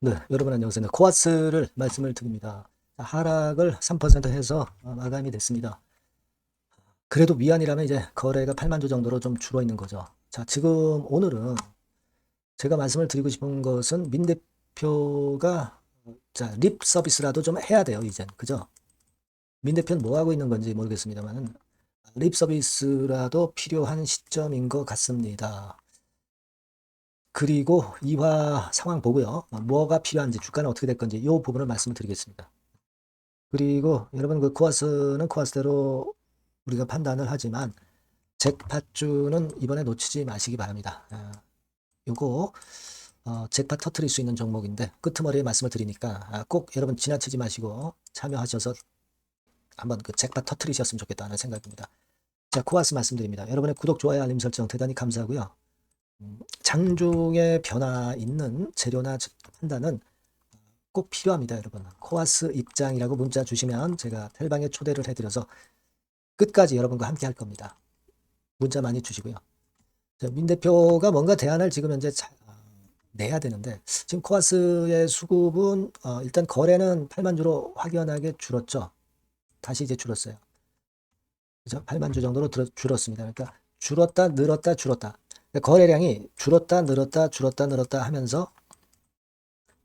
네, 여러분 안녕하세요. 코아스를 말씀을 드립니다. 하락을 3% 해서 마감이 됐습니다. 그래도 위안이라면 이제 거래가 8만 주 정도로 좀 줄어 있는 거죠. 자, 지금 오늘은 제가 말씀을 드리고 싶은 것은 민 대표가 자, 립 서비스라도 좀 해야 돼요, 이젠. 그죠? 민 대표는 뭐 하고 있는 건지 모르겠습니다만은 립 서비스라도 필요한 시점인 것 같습니다. 그리고 이화 상황 보고요. 뭐가 필요한지 주가는 어떻게 될 건지 이 부분을 말씀을 드리겠습니다. 그리고 여러분 그 코아스는 코아스대로 우리가 판단을 하지만 잭팟주는 이번에 놓치지 마시기 바랍니다. 요거 잭팟 터트릴 수 있는 종목인데 끄트머리에 말씀을 드리니까 꼭 여러분 지나치지 마시고 참여하셔서 한번 그 잭팟 터트리셨으면 좋겠다는 생각입니다. 자, 코아스 말씀드립니다. 여러분의 구독, 좋아요, 알림 설정 대단히 감사하고요. 장중에 변화 있는 재료나 판단은 꼭 필요합니다, 여러분. 코아스 입장이라고 문자 주시면 제가 텔방에 초대를 해드려서 끝까지 여러분과 함께 할 겁니다. 문자 많이 주시고요. 민 대표가 뭔가 대안을 지금 현재 내야 되는데 지금 코아스의 수급은 일단 거래는 8만 주로 확연하게 줄었죠. 다시 이제 줄었어요. 그죠? 8만 주 정도로 줄었습니다. 그러니까 줄었다 늘었다 줄었다. 그러니까 거래량이 줄었다 늘었다 줄었다 늘었다 하면서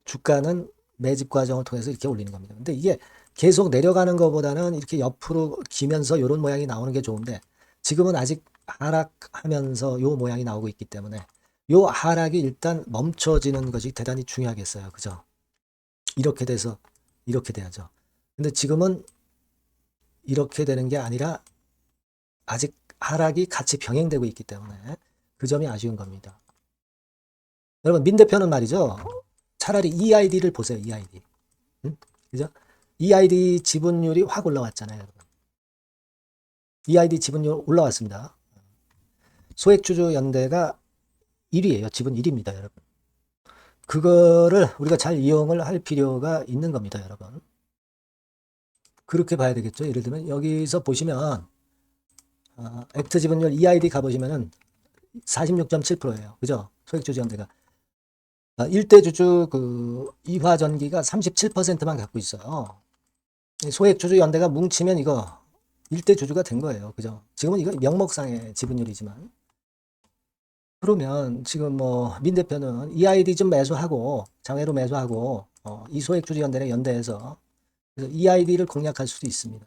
주가는 매집 과정을 통해서 이렇게 올리는 겁니다. 근데 이게 계속 내려가는 것보다는 이렇게 옆으로 기면서 이런 모양이 나오는 게 좋은데 지금은 아직 하락하면서 요 모양이 나오고 있기 때문에 요 하락이 일단 멈춰지는 것이 대단히 중요하겠어요. 그죠? 이렇게 돼서 이렇게 돼야죠. 근데 지금은 이렇게 되는 게 아니라 아직 하락이 같이 병행되고 있기 때문에 그 점이 아쉬운 겁니다. 여러분 민 대표는 말이죠. 차라리 EID를 보세요. EID. 응? 그죠? EID 지분율이 확 올라왔잖아요. 여러분. EID 지분율 올라왔습니다. 소액주주 연대가 1위예요. 지분 1위입니다. 여러분. 그거를 우리가 잘 이용을 할 필요가 있는 겁니다. 여러분. 그렇게 봐야 되겠죠. 예를 들면 여기서 보시면 액트 지분율 EID 가보시면은 46.7%예요. 그죠? 소액주주 연대가. 1대 주주 그 이화전기가 37%만 갖고 있어요. 소액주주 연대가 뭉치면 이거 1대 주주가 된 거예요. 그죠? 지금은 이거 명목상의 지분율이지만. 그러면 지금 뭐 민 대표는 EID 좀 매수하고 장외로 매수하고 이 소액주주 연대에 연대해서 그래서 EID를 공략할 수도 있습니다.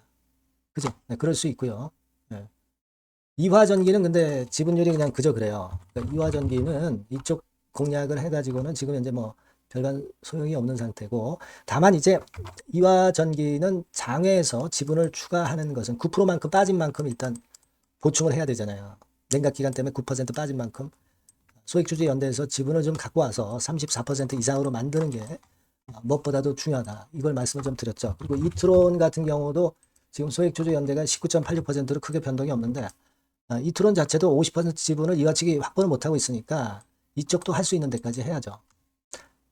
그죠? 네, 그럴 수 있고요. 네. 이화전기는 근데 지분율이 그냥 그저 그래요. 그러니까 이화전기는 이쪽 공략을 해가지고는 지금 현재 뭐 별반 소용이 없는 상태고 다만 이제 이화전기는 장외에서 지분을 추가하는 것은 9%만큼 빠진 만큼 일단 보충을 해야 되잖아요. 냉각 기간 때문에 9% 빠진 만큼 소액주주 연대에서 지분을 좀 갖고 와서 34% 이상으로 만드는 게 무엇보다도 중요하다. 이걸 말씀을 좀 드렸죠. 그리고 이트론 같은 경우도 지금 소액주주 연대가 19.86%로 크게 변동이 없는데 이트론 자체도 50% 지분을 이와치기 확보를 못하고 있으니까 이쪽도 할 수 있는 데까지 해야죠.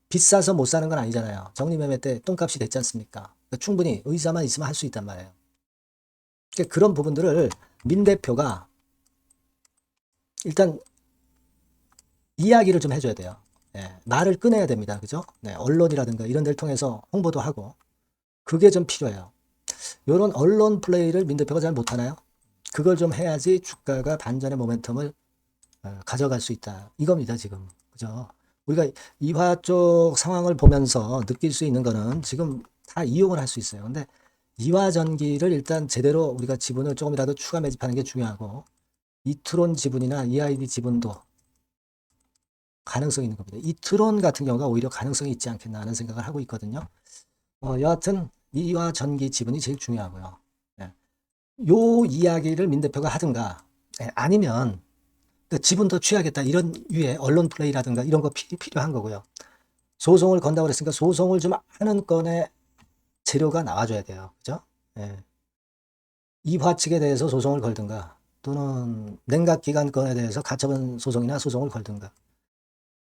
비싸서 못 사는 건 아니잖아요. 적립매매 때 똥값이 됐지 않습니까? 그러니까 충분히 의사만 있으면 할 수 있단 말이에요. 그러니까 그런 부분들을 민 대표가 일단 이야기를 좀 해줘야 돼요. 네, 말을 꺼내야 됩니다. 그죠? 네, 언론이라든가 이런 데를 통해서 홍보도 하고 그게 좀 필요해요. 이런 언론 플레이를 민 대표가 잘 못하나요? 그걸 좀 해야지 주가가 반전의 모멘텀을 가져갈 수 있다. 이겁니다, 지금. 그죠? 우리가 이화 쪽 상황을 보면서 느낄 수 있는 거는 지금 다 이용을 할 수 있어요. 근데 이화 전기를 일단 제대로 우리가 지분을 조금이라도 추가 매집하는 게 중요하고 이트론 지분이나 EID 지분도 가능성이 있는 겁니다. 이트론 같은 경우가 오히려 가능성이 있지 않겠나 하는 생각을 하고 있거든요. 여하튼 이화 전기 지분이 제일 중요하고요. 네. 요 이야기를 민 대표가 하든가 아니면 지분 더 취하겠다 이런 유의 언론 플레이라든가 이런 거 필요한 거고요. 소송을 건다고 그랬으니까 소송을 좀 하는 건의 재료가 나와줘야 돼요. 그죠? 예. 이화 측에 대해서 소송을 걸든가 또는 냉각기관 건에 대해서 가처분 소송이나 소송을 걸든가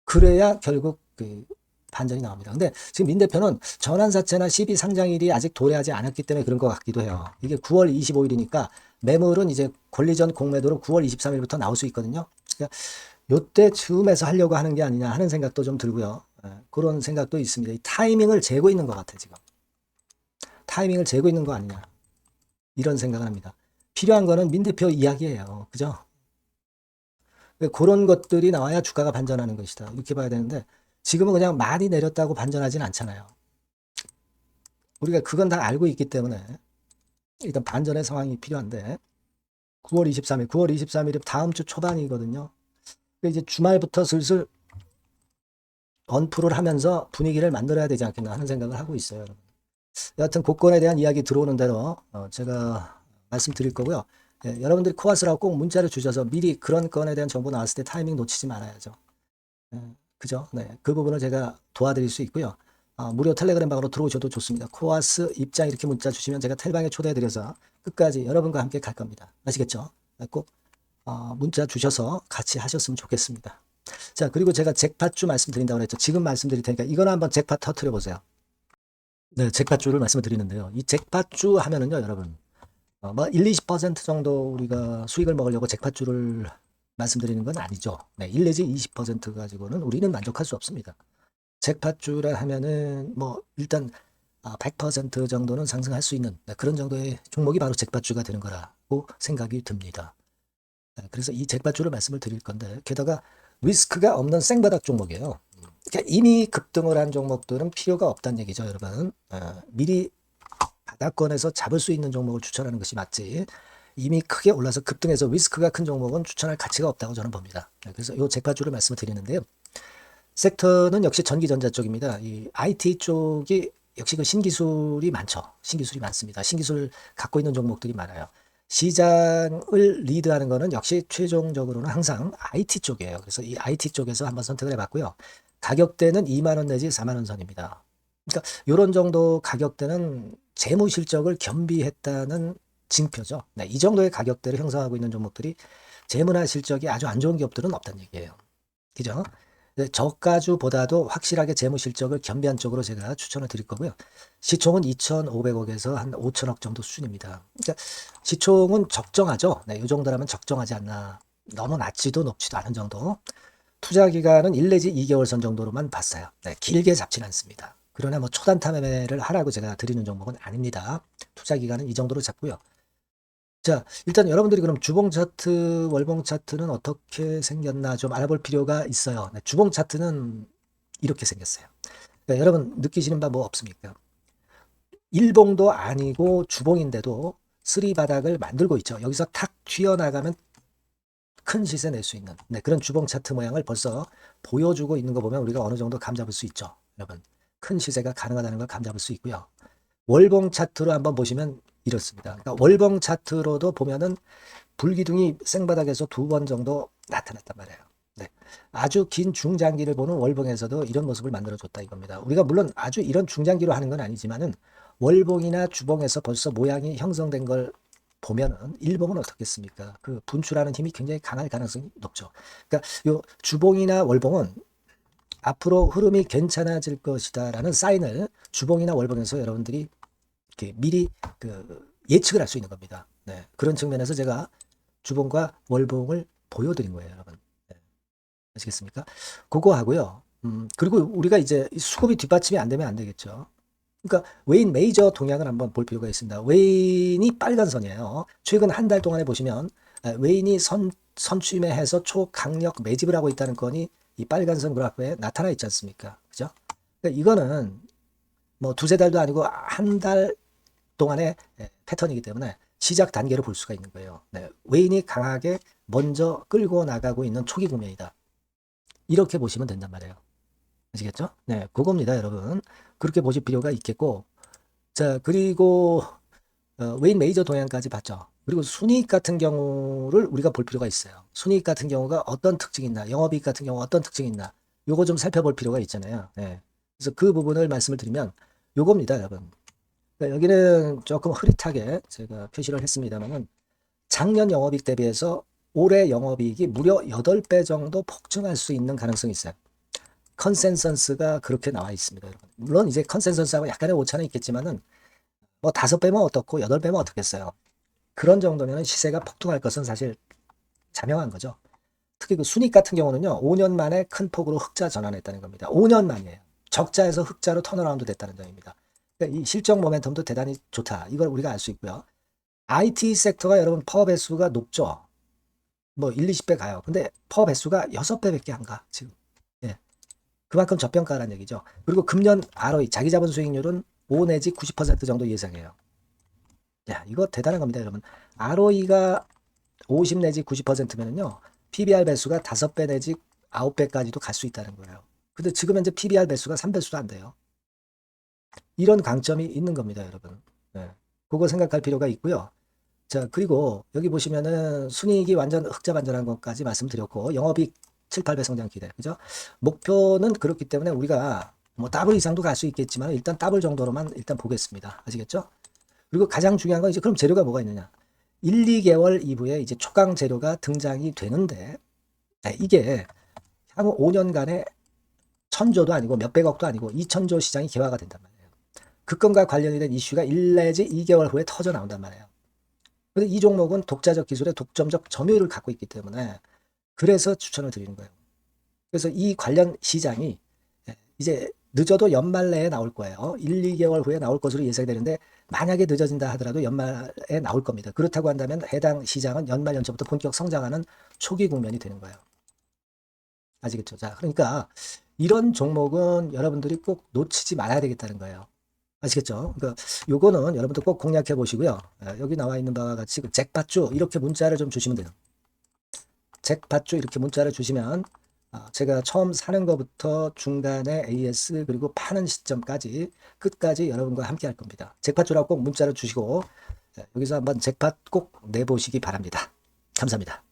그래야 결국 그 반전이 나옵니다. 근데 지금 민 대표는 전환사채나 CB 상장일이 아직 도래하지 않았기 때문에 그런 것 같기도 해요. 이게 9월 25일이니까 매물은 이제 권리전 공매도로 9월 23일부터 나올 수 있거든요. 그러니까 요때 즈음에서 하려고 하는 게 아니냐 하는 생각도 좀 들고요. 그런 생각도 있습니다. 이 타이밍을 재고 있는 것 같아, 지금. 타이밍을 재고 있는 거 아니냐. 이런 생각을 합니다. 필요한 거는 민 대표 이야기예요. 그죠? 그런 것들이 나와야 주가가 반전하는 것이다. 이렇게 봐야 되는데, 지금은 그냥 많이 내렸다고 반전하진 않잖아요. 우리가 그건 다 알고 있기 때문에, 일단 반전의 상황이 필요한데, 9월 23일 다음 주 초반이거든요. 이제 주말부터 슬슬 언프를 하면서 분위기를 만들어야 되지 않겠나 하는 생각을 하고 있어요. 여러분. 여하튼 고건에 대한 이야기 들어오는 대로 제가 말씀드릴 거고요. 예, 여러분들이 코아스라고 꼭 문자를 주셔서 미리 그런 건에 대한 정보 나왔을 때 타이밍 놓치지 말아야죠. 예, 그죠? 네, 그 부분을 제가 도와드릴 수 있고요. 무료 텔레그램 방으로 들어오셔도 좋습니다. 코아스 입장 이렇게 문자 주시면 제가 텔방에 초대해드려서 끝까지 여러분과 함께 갈 겁니다. 아시겠죠? 꼭 문자 주셔서 같이 하셨으면 좋겠습니다. 자, 그리고 제가 잭팟주 말씀드린다고 했죠. 지금 말씀드릴 테니까 이거는 한번 잭팟 터트려 보세요. 네, 잭팟주를 말씀을 드리는데요. 이 잭팟주 하면은요, 여러분. 뭐 1, 20% 정도 우리가 수익을 먹으려고 잭팟주를 말씀드리는 건 아니죠. 네, 1 내지 20% 가지고는 우리는 만족할 수 없습니다. 잭팟주라 하면은 뭐 일단 100% 정도는 상승할 수 있는 그런 정도의 종목이 바로 잭팟주가 되는 거라고 생각이 듭니다. 그래서 이 잭팟주를 말씀을 드릴 건데 게다가 리스크가 없는 생바닥 종목이에요. 그러니까 이미 급등을 한 종목들은 필요가 없다는 얘기죠, 여러분. 미리 바닥권에서 잡을 수 있는 종목을 추천하는 것이 맞지. 이미 크게 올라서 급등해서 리스크가 큰 종목은 추천할 가치가 없다고 저는 봅니다. 그래서 이 잭팟주를 말씀을 드리는데요. 섹터는 역시 전기전자 쪽입니다. 이 IT 쪽이 역시 그 신기술이 많죠. 신기술이 많습니다. 신기술 갖고 있는 종목들이 많아요. 시장을 리드하는 거는 역시 최종적으로는 항상 IT 쪽이에요. 그래서 이 IT 쪽에서 한번 선택을 해봤고요. 가격대는 2만 원 내지 4만 원 선입니다. 그러니까 이런 정도 가격대는 재무 실적을 겸비했다는 징표죠. 네, 이 정도의 가격대를 형성하고 있는 종목들이 재무나 실적이 아주 안 좋은 기업들은 없다는 얘기예요. 그죠? 저가주보다도 확실하게 재무 실적을 겸비한 쪽으로 제가 추천을 드릴 거고요. 시총은 2,500억에서 한 5천억 정도 수준입니다. 그러니까 시총은 적정하죠. 네, 이 정도라면 적정하지 않나. 너무 낮지도 높지도 않은 정도. 투자 기간은 1 내지 2개월 선 정도로만 봤어요. 네, 길게 잡진 않습니다. 그러나 뭐 초단타 매매를 하라고 제가 드리는 종목은 아닙니다. 투자 기간은 이 정도로 잡고요. 자, 일단 여러분들이 그럼 주봉 차트, 월봉 차트는 어떻게 생겼나 좀 알아볼 필요가 있어요. 네, 주봉 차트는 이렇게 생겼어요. 그러니까 여러분 느끼시는 바 뭐 없습니까? 일봉도 아니고 주봉인데도 쓰리 바닥을 만들고 있죠. 여기서 탁 튀어나가면 큰 시세 낼 수 있는 그런 주봉 차트 모양을 벌써 보여주고 있는 거 보면 우리가 어느 정도 감잡을 수 있죠. 여러분, 큰 시세가 가능하다는 걸 감잡을 수 있고요. 월봉 차트로 한번 보시면 이렇습니다. 그러니까 월봉 차트로도 보면은 불기둥이 생바닥에서 2번 정도 나타났단 말이에요. 네. 아주 긴 중장기를 보는 월봉에서도 이런 모습을 만들어줬다 이겁니다. 우리가 물론 아주 이런 중장기로 하는 건 아니지만은 월봉이나 주봉에서 벌써 모양이 형성된 걸 보면은 일봉은 어떻겠습니까? 그 분출하는 힘이 굉장히 강할 가능성이 높죠. 그러니까 요 주봉이나 월봉은 앞으로 흐름이 괜찮아질 것이다라는 사인을 주봉이나 월봉에서 여러분들이 이렇게 미리 예측을 할 수 있는 겁니다. 네. 그런 측면에서 제가 주봉과 월봉을 보여드린 거예요, 여러분. 네. 아시겠습니까? 그거 하고요. 그리고 우리가 이제 수급이 뒷받침이 안 되면 안 되겠죠. 그러니까 웨인 메이저 동향을 한번 볼 필요가 있습니다. 웨인이 빨간 선이에요. 최근 한 달 동안에 보시면 웨인이 선취매해서 초강력 매집을 하고 있다는 건이 이 빨간 선 그래프에 나타나 있지 않습니까? 그죠? 그러니까 이거는 뭐 두세 달도 아니고 한 달 동안의 패턴이기 때문에 시작 단계로 볼 수가 있는 거예요. 네, 웨인이 강하게 먼저 끌고 나가고 있는 초기 국면이다. 이렇게 보시면 된단 말이에요. 아시겠죠? 네, 그겁니다, 여러분. 그렇게 보실 필요가 있겠고, 자, 그리고 웨인 메이저 동향까지 봤죠. 그리고 순이익 같은 경우를 우리가 볼 필요가 있어요. 순이익 같은 경우가 어떤 특징이 있나, 영업이익 같은 경우 어떤 특징이 있나, 요거 좀 살펴볼 필요가 있잖아요. 네. 그래서 그 부분을 말씀을 드리면 요겁니다, 여러분. 그러니까 여기는 조금 흐릿하게 제가 표시를 했습니다만은 작년 영업이익 대비해서 올해 영업이익이 무려 8배 정도 폭증할 수 있는 가능성이 있어요. 컨센서스가 그렇게 나와 있습니다, 여러분. 물론 이제 컨센서스하고 약간의 오차는 있겠지만은 뭐 5배면 어떻고 8배면 어떻겠어요. 그런 정도면 시세가 폭등할 것은 사실 자명한 거죠. 특히 그 순익 같은 경우는요, 5년 만에 큰 폭으로 흑자 전환했다는 겁니다. 5년 만이에요. 적자에서 흑자로 턴어라운드 됐다는 점입니다. 그러니까 이 실적 모멘텀도 대단히 좋다. 이걸 우리가 알 수 있고요. IT 섹터가 여러분 퍼 배수가 높죠. 뭐 1, 20배 가요. 근데 퍼 배수가 6배밖에 안 가, 지금. 예. 그만큼 저평가라는 얘기죠. 그리고 금년 ROE, 자기 자본 수익률은 5 내지 90% 정도 예상해요. 야, 이거 대단한 겁니다, 여러분. ROE가 50 내지 90%면은요, PBR 배수가 5배 내지 9배까지도 갈 수 있다는 거예요. 근데 지금 현재 PBR 배수가 3배수도 안 돼요. 이런 강점이 있는 겁니다, 여러분. 네. 그거 생각할 필요가 있고요. 자, 그리고 여기 보시면은 순이익이 완전 흑자 반전한 것까지 말씀드렸고, 영업이익 7, 8배 성장 기대. 그죠? 목표는 그렇기 때문에 우리가 뭐 더블 이상도 갈 수 있겠지만 일단 더블 정도로만 일단 보겠습니다. 아시겠죠? 그리고 가장 중요한 건 이제 그럼 재료가 뭐가 있느냐? 1, 2개월 이후에 이제 초강 재료가 등장이 되는데, 네, 이게 향후 5년간에 1000조도 아니고 몇백억도 아니고 2000조 시장이 개화가 된단 말이에요. 그 건과 관련이 된 이슈가 1 내지 2개월 후에 터져 나온단 말이에요. 근데 이 종목은 독자적 기술의 독점적 점유율을 갖고 있기 때문에 그래서 추천을 드리는 거예요. 그래서 이 관련 시장이 이제 늦어도 연말 내에 나올 거예요. 1, 2개월 후에 나올 것으로 예상되는데 만약에 늦어진다 하더라도 연말에 나올 겁니다. 그렇다고 한다면 해당 시장은 연말 연초부터 본격 성장하는 초기 국면이 되는 거예요. 아시겠죠? 자, 그러니까 이런 종목은 여러분들이 꼭 놓치지 말아야 되겠다는 거예요. 아시겠죠? 그러니까 요거는 여러분들 꼭 공략해 보시고요. 여기 나와 있는 바와 같이 그 잭팟주 이렇게 문자를 좀 주시면 돼요. 잭팟주 이렇게 문자를 주시면 제가 처음 사는 것부터 중간에 AS 그리고 파는 시점까지 끝까지 여러분과 함께 할 겁니다. 잭팟주라고 꼭 문자를 주시고 여기서 한번 잭팟 꼭 내보시기 바랍니다. 감사합니다.